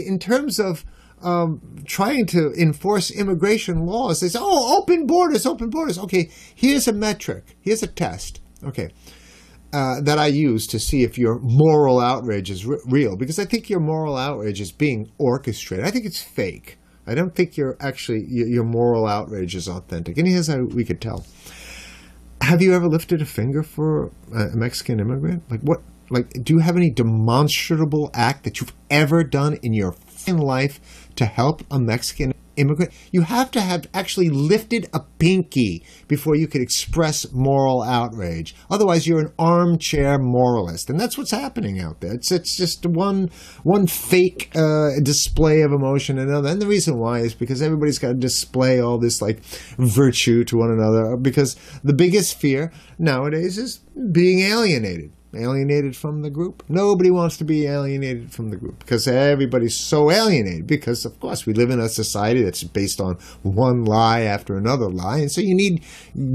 in terms of trying to enforce immigration laws, they say, oh, open borders, open borders. Okay, here's a metric. Here's a test. Okay. That I use to see if your moral outrage is real, because I think your moral outrage is being orchestrated. I think it's fake. I don't think your moral outrage is authentic. And here's how we could tell. Have you ever lifted a finger for a Mexican immigrant? Like what? Like, do you have any demonstrable act that you've ever done in your life to help a Mexican immigrant? You have to have actually lifted a pinky before you could express moral outrage. Otherwise, you're an armchair moralist, and that's what's happening out there. It's just one fake display of emotion and another. And the reason why is because everybody's got to display all this like virtue to one another. Because the biggest fear nowadays is being alienated from the group. Nobody wants to be alienated from the group because everybody's so alienated because, of course, we live in a society that's based on one lie after another lie. And so you need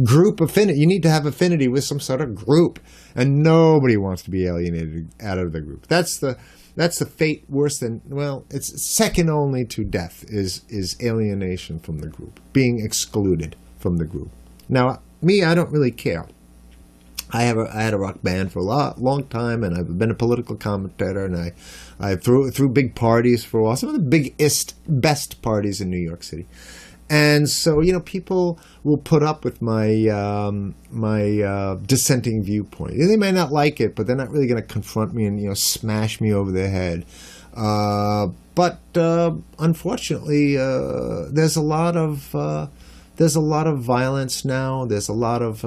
group affinity. You need to have affinity with some sort of group. And nobody wants to be alienated out of the group. That's the fate worse than, well, it's second only to death is alienation from the group, being excluded from the group. Now, me, I don't really care. I had a rock band for a long time, and I've been a political commentator, and I threw big parties for a while, some of the best parties in New York City. And so, people will put up with my dissenting viewpoint. They might not like it, but they're not really going to confront me and smash me over the head. But unfortunately, there's a lot of violence now. There's a lot of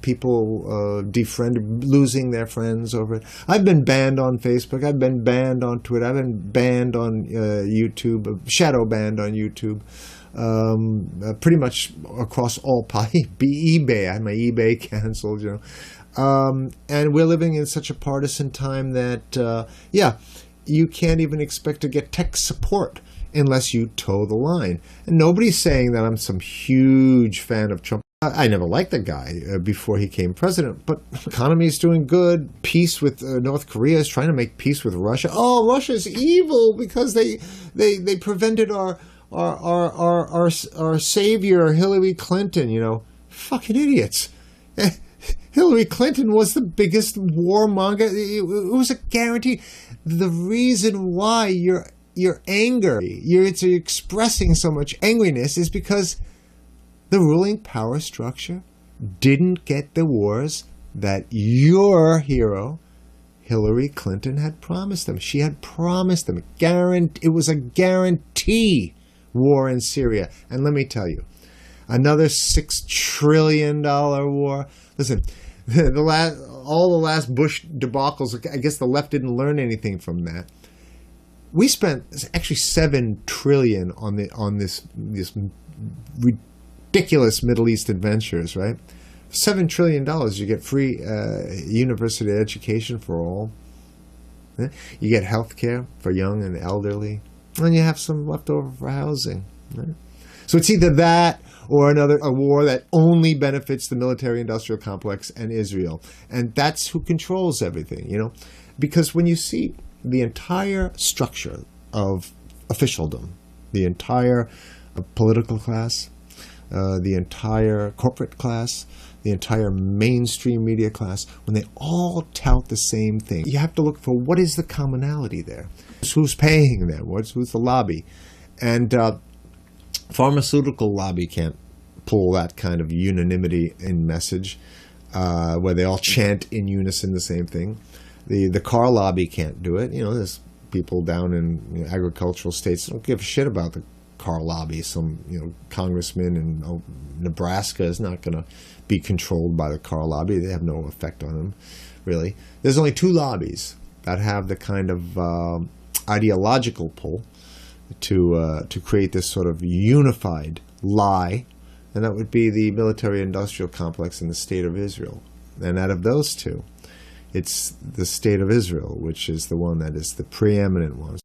people losing their friends over it. I've been banned on Facebook. I've been banned on Twitter. I've been banned on YouTube, shadow banned on YouTube. Pretty much across all eBay. I had my eBay canceled, and we're living in such a partisan time that, you can't even expect to get tech support unless you toe the line. And nobody's saying that I'm some huge fan of Trump. I never liked the guy before he became president, but the economy is doing good. Peace with North Korea is trying to make peace with Russia. Oh, Russia's evil because they prevented our savior, Hillary Clinton, fucking idiots. Hillary Clinton was the biggest warmonger. It was a guarantee. The reason why your anger, you're expressing so much angriness is because the ruling power structure didn't get the wars that your hero, Hillary Clinton, had promised them. She had promised them. It was a guarantee war in Syria. And let me tell you, another $6 trillion war. Listen, all the last Bush debacles, I guess the left didn't learn anything from that. We spent actually $7 trillion on this ridiculous Middle East adventures, right? $7 trillion, you get free university education for all. You get health care for young and elderly, and you have some left over for housing. Right? So it's either that or a war that only benefits the military-industrial complex and Israel, and that's who controls everything. Because when you see the entire structure of officialdom, the entire political class, the entire corporate class, the entire mainstream media class, when they all tout the same thing, you have to look for what is the commonality there. Who's paying them? Who's the lobby? And pharmaceutical lobby can't pull that kind of unanimity in message where they all chant in unison the same thing. The car lobby can't do it. There's people down in agricultural states that don't give a shit about the car lobby. Some congressman in Nebraska is not going to be controlled by the car lobby. They have no effect on them, really. There's only two lobbies that have the kind of ideological pull to create this sort of unified lie, and that would be the military-industrial complex in the state of Israel. And out of those two, it's the state of Israel, which is the one that is the preeminent one.